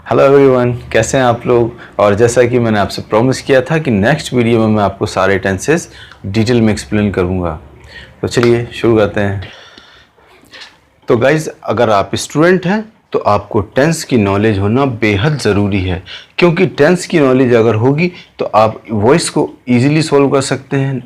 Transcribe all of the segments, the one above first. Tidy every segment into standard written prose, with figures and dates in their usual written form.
Hello everyone, कैसे हैं आप लोग। और जैसा कि मैंने आपसे प्रॉमिस किया था कि नेक्स्ट वीडियो में मैं आपको सारे टेंसेस डिटेल में एक्सप्लेन करूंगा। तो चलिए शुरू करते हैं। तो गाइज, अगर आप स्टूडेंट हैं तो आपको टेंस की नॉलेज होना बेहद ज़रूरी है, क्योंकि टेंस की नॉलेज अगर होगी तो आप वॉइस को ईजिली सॉल्व कर सकते हैं,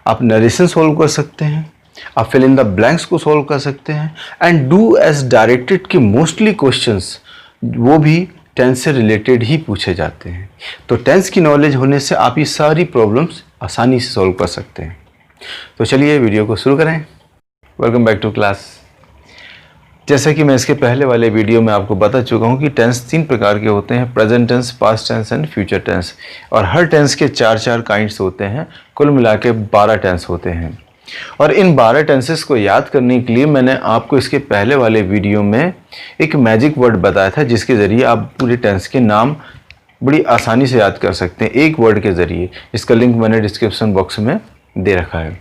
आप नरेशन सॉल्व कर सकते हैं, आप फिल इन द ब्लैंक्स को सॉल्व कर सकते हैं एंड डू एज डायरेक्टेड के मोस्टली क्वेश्चंस वो भी टेंस से रिलेटेड ही पूछे जाते हैं। तो टेंस की नॉलेज होने से आप ये सारी प्रॉब्लम्स आसानी से सॉल्व कर सकते हैं। तो चलिए वीडियो को शुरू करें। Welcome back to class. जैसा कि मैं इसके पहले वाले वीडियो में आपको बता चुका हूँ कि टेंस 3 प्रकार के होते हैं, present tense, past tense and future tense. और हर टेंस के 4 काइंड्स होते हैं, कुल मिला के 12 टेंस होते हैं। और इन 12 टेंसेस को याद करने के लिए मैंने आपको इसके पहले वाले वीडियो में एक मैजिक वर्ड बताया था, जिसके ज़रिए आप पूरे टेंस के नाम बड़ी आसानी से याद कर सकते हैं एक वर्ड के ज़रिए। इसका लिंक मैंने डिस्क्रिप्शन बॉक्स में दे रखा है।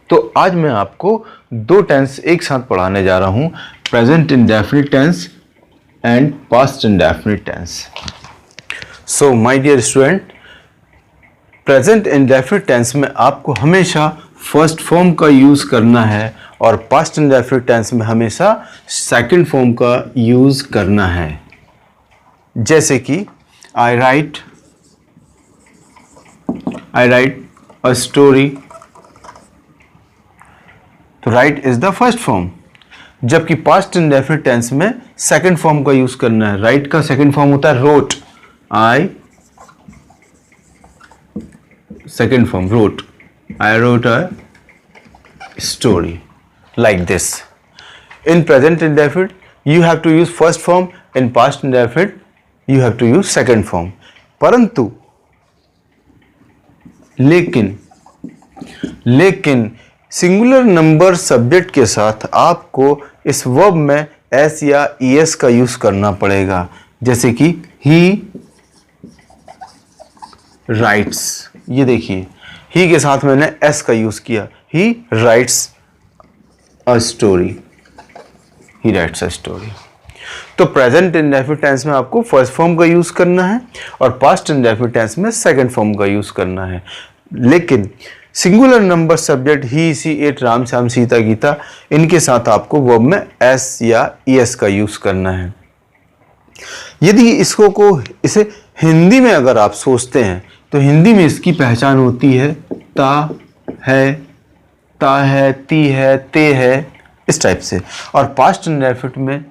तो आज मैं आपको 2 टेंस एक साथ पढ़ाने जा रहा हूँ, present indefinite tense and past indefinite tense. So my dear student, present indefinite tense में आपको हमेशा फर्स्ट फॉर्म का यूज़ करना है और पास्ट इंडेफिनिट टेंस में हमेशा सेकंड फॉर्म का यूज़ करना है। जैसे कि आई राइट अ स्टोरी, तो write is the first form, जबकि पास्ट इंडेफिनिट टेंस में सेकंड फॉर्म का यूज़ करना है। राइट का सेकंड फॉर्म होता है wrote, I second form wrote, I wrote a story like this. In present indefinite, you have to use first form. In past indefinite, you have to use second form. परंतु लेकिन singular number subject के साथ आपको इस verb में S या ES का use करना पड़ेगा। जैसे कि he writes, ये देखिए ही के साथ मैंने एस का यूज किया, he writes a story, he writes a story. तो प्रेजेंट इंडेफिनिट टेंस में आपको फर्स्ट फॉर्म का यूज करना है और पास्ट इंडेफिनिट टेंस में सेकंड फॉर्म का यूज करना है। लेकिन singular number subject he, she, it, Ram, Shyam, Sita, Gita, इनके साथ आपको वर्ब में एस या ईएस का यूज करना है। यदि इसे हिंदी में अगर आप सोचते हैं तो हिंदी में इसकी पहचान होती है ता है, ती है, ते है, इस टाइप से। और पास्ट इंडेफिनिट में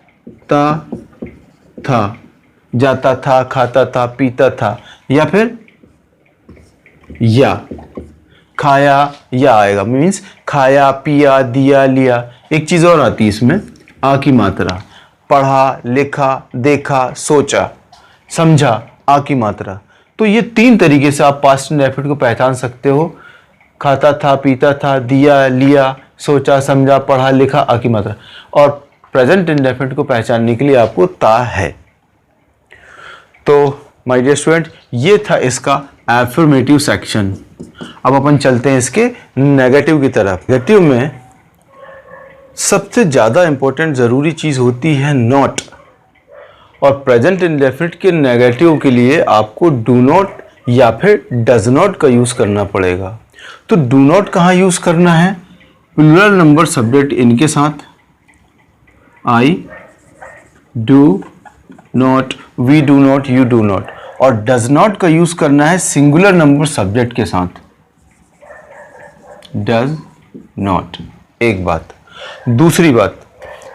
ता, था, जाता था, खाता था, पीता था, या फिर या खाया या आएगा, मीन्स खाया, पिया, दिया, लिया। एक चीज और आती है इसमें, आ की मात्रा, पढ़ा, लिखा, देखा, सोचा, समझा, आ की मात्रा। तो ये 3 तरीके से आप पास्ट इंडेफिनिट को पहचान सकते हो, खाता था, पीता था, दिया, लिया, सोचा, समझा, पढ़ा, लिखा, आ की मात्रा। और प्रेजेंट इंडेफिनिट को पहचानने के लिए आपको ता है। तो माय डियर स्टूडेंट, ये था इसका एफर्मेटिव सेक्शन। अब अपन चलते हैं इसके नेगेटिव की तरफ। नेगेटिव में सबसे ज़्यादा इंपॉर्टेंट ज़रूरी चीज़ होती है नॉट। और प्रेजेंट इंडेफिनिट के नेगेटिव के लिए आपको डू नॉट या फिर डज नॉट का यूज़ करना पड़ेगा। तो डू नॉट कहाँ यूज़ करना है? प्लूरल नंबर सब्जेक्ट इनके साथ, I do not, we do not, you do not. और डज नॉट का यूज़ करना है सिंगुलर नंबर सब्जेक्ट के साथ, डज नॉट। एक बात। दूसरी बात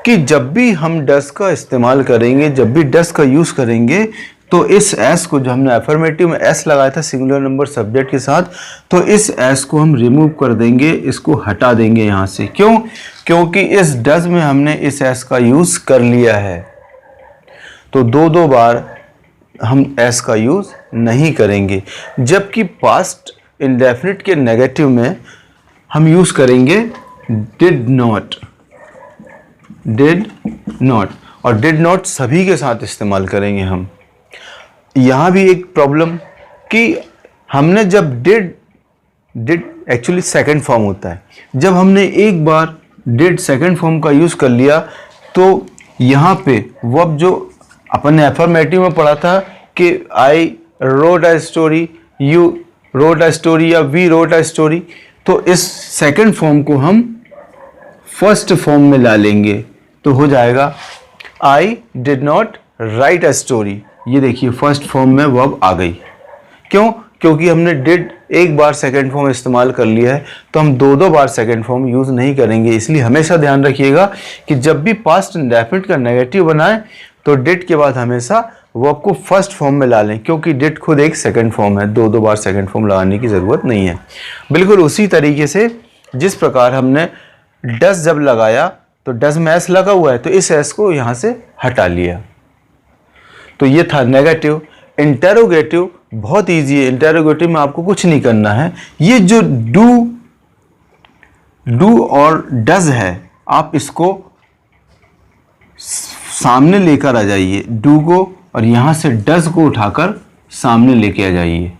कि जब भी हम डस का इस्तेमाल करेंगे, जब भी डस का यूज़ करेंगे, तो इस एस को, जो हमने एफर्मेटिव में एस लगाया था सिंगुलर नंबर सब्जेक्ट के साथ, तो इस एस को हम रिमूव कर देंगे, इसको हटा देंगे यहाँ से। क्यों? क्योंकि इस डज में हमने इस एस का यूज़ कर लिया है। तो 2 बार हम एस का यूज़ नहीं करेंगे। जबकि पास्ट इंडेफिनिट के नेगेटिव में हम यूज़ करेंगे डिड नॉट, और डिड नॉट सभी के साथ इस्तेमाल करेंगे हम। यहाँ भी एक प्रॉब्लम कि हमने जब डिड एक्चुअली सेकंड फॉर्म होता है, जब हमने एक बार डिड सेकंड फॉर्म का यूज़ कर लिया तो यहाँ पे वर्ब जो अपन ने अफर्मेटिव में पढ़ा था कि I wrote a story, you wrote a story या वी रोट अ स्टोरी। तो इस सेकंड फॉर्म को हम फर्स्ट फॉर्म में ला लेंगे तो हो जाएगा I did not right a story. ये देखिए फर्स्ट फॉर्म में वर्ब आ गई। क्यों? क्योंकि हमने डिड एक बार सेकंड फॉर्म इस्तेमाल कर लिया है, तो हम दो बार सेकंड फॉर्म यूज नहीं करेंगे। इसलिए हमेशा ध्यान रखिएगा कि जब भी पास्ट इंडेफिनिट का नेगेटिव बनाएं तो डिड के बाद हमेशा वर्ब को फर्स्ट फॉर्म में ला लें, क्योंकि डिड खुद एक सेकंड फॉर्म है, दो बार सेकंड फॉर्म लगाने की जरूरत नहीं है। बिल्कुल उसी तरीके से जिस प्रकार हमने डज जब लगाया तो डज में एस लगा हुआ है, तो इस एस को यहां से हटा लिया। तो ये था नेगेटिव। इंटेरोगेटिव बहुत इजी है। इंटेरोगेटिव में आपको कुछ नहीं करना है। ये जो डू और डज है, आप इसको सामने लेकर आ जाइए, डू को, और यहां से डज को उठाकर सामने लेके आ जाइए,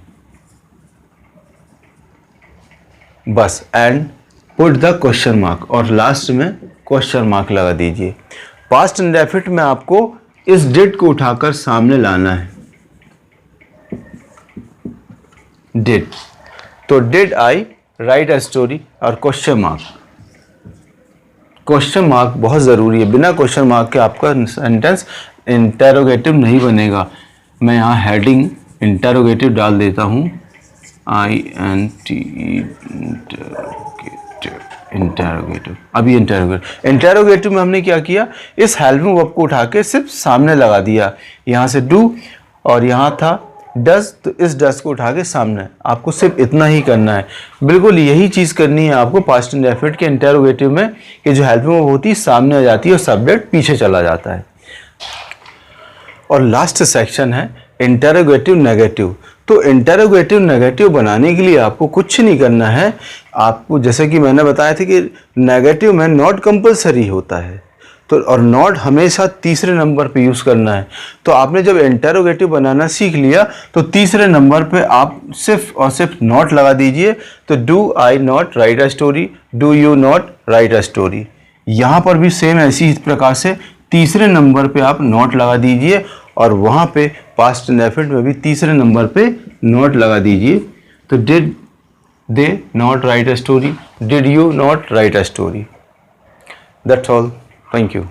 बस। And put the question mark, और लास्ट में क्वेश्चन मार्क लगा दीजिए। पास्ट इंडेफिनिट में आपको इस डिड को उठाकर सामने लाना है, डिड। तो did I write a story और क्वेश्चन मार्क। क्वेश्चन मार्क बहुत ज़रूरी है, बिना क्वेश्चन मार्क के आपका सेंटेंस इंटेरोगेटिव नहीं बनेगा। मैं यहाँ हेडिंग इंटेरोगेटिव डाल देता हूँ, INT इंटेरोगेटिव। अभी इंटेरोगेटिव में हमने क्या किया, इस हेल्पिंग वर्ब को उठा के सिर्फ सामने लगा दिया। यहाँ से डू और यहाँ था डज, तो इस डज को उठा के सामने, आपको सिर्फ इतना ही करना है। बिल्कुल यही चीज़ करनी है आपको पास्ट इंडेफिनिट के इंटेरोगेटिव में, कि जो हेल्पिंग वर्ब होती है सामने आ जाती है और सब्जेक्ट पीछे चला जाता है। और लास्ट सेक्शन है इंटेरोगेटिव नेगेटिव। तो इंटेरोगेटिव नेगेटिव बनाने के लिए आपको कुछ नहीं करना है। आपको जैसे कि मैंने बताया था कि नेगेटिव में नॉट कंपलसरी होता है, तो और नॉट हमेशा तीसरे नंबर पे यूज़ करना है। तो आपने जब इंटेरोगेटिव बनाना सीख लिया तो तीसरे नंबर पे आप सिर्फ और सिर्फ नॉट लगा दीजिए। तो do I not right a story, do you not right a story. यहाँ पर भी सेम ऐसी प्रकार से तीसरे नंबर पे आप नॉट लगा दीजिए, और वहाँ पे पास्ट इंडेफिनिट में भी तीसरे नंबर पे नॉट लगा दीजिए। तो did they not right a story, did you not right a story. That's all. Thank you.